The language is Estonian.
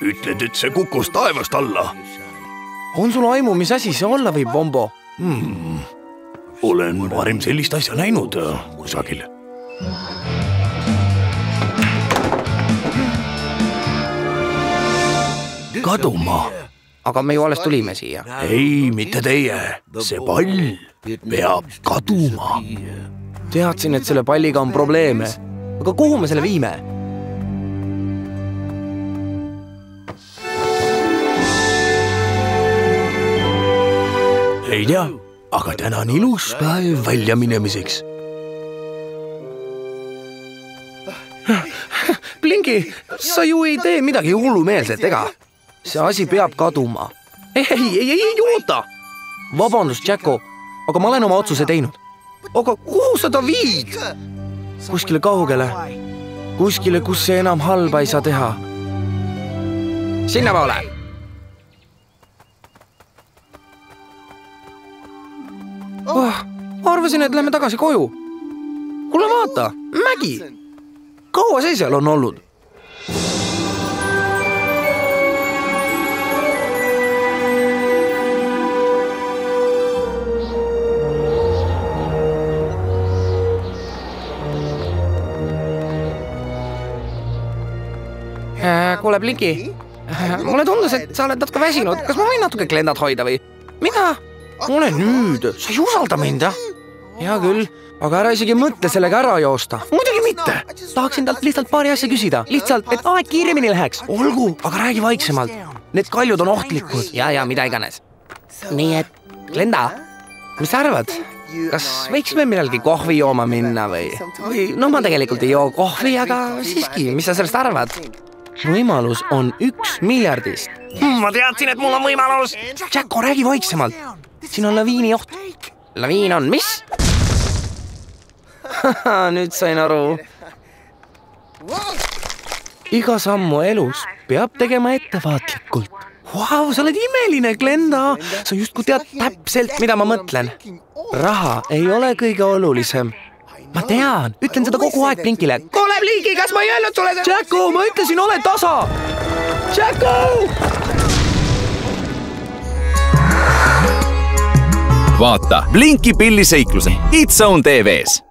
Ütled, et see kukkus taevast alla. On sul aimu, mis asi see olla võib, Vombo? Olen varem sellist asja näinud kusagil. Kaduma. Aga me ju alles tulime siia. Ei, mitte teie. See pall peab kaduma. Teadsin, et selle palliga on probleeme. Aga kuhu me selle viime? Ei tea, aga täna on ilus päev välja minemiseks. Blinky, sa ju ei tee midagi hullumeelset, ega? See asi peab kaduma. Ei, oota! Vabandust, Jacko, aga ma olen oma otsuse teinud. Aga kuhu sa ta viid? Kuskile kaugele. Kuskile, kus see enam halba ei saa teha. Sinna poole! Arvasin, et lähme tagasi koju. Kuule vaata, mägi! Kaua see seal on olnud? Kuule, Blinky, mulle tundus, et sa oled natuke väsinud. Kas ma võin natuke klendat hoida või? Mida? Ole nüüd, sa ei usalda mind, jah? Hea küll, aga ära isegi mõtle sellega ära joosta. Muidugi mitte. Tahaksin talt lihtsalt paari asja küsida. Lihtsalt, et aeg kiiremini läheks. Olgu, aga räägi vaiksemalt. Need kaljud on ohtlikud. Ja, mida iganes. Nii et, Glenda, mis sa arvad? Kas võiksime millalgi kohvi jooma minna või? No ma tegelikult ei joo kohvi, aga siiski, mis sa sellest arvad? Võimalus on 1 miljardist. Ma teadsin, et mul on võimalus. Jacko, räägi vaiksemalt. Siin on laviini oht. Laviin on mis? Nüüd sain aru. Iga sammu elus peab tegema ettevaatlikult. Vau, sa oled imeline, Glenda. Sa justkui tead täpselt, mida ma mõtlen. Raha ei ole kõige olulisem. Ma tean, ütlen seda kogu aeg Blinkile. Kuule, Blinky, kas ma ei öelnud sulle seda? Jacko, ma ütlesin, ole tasa! Jacko! Vaata Blinky pilliseikluse It's Zone TV-s.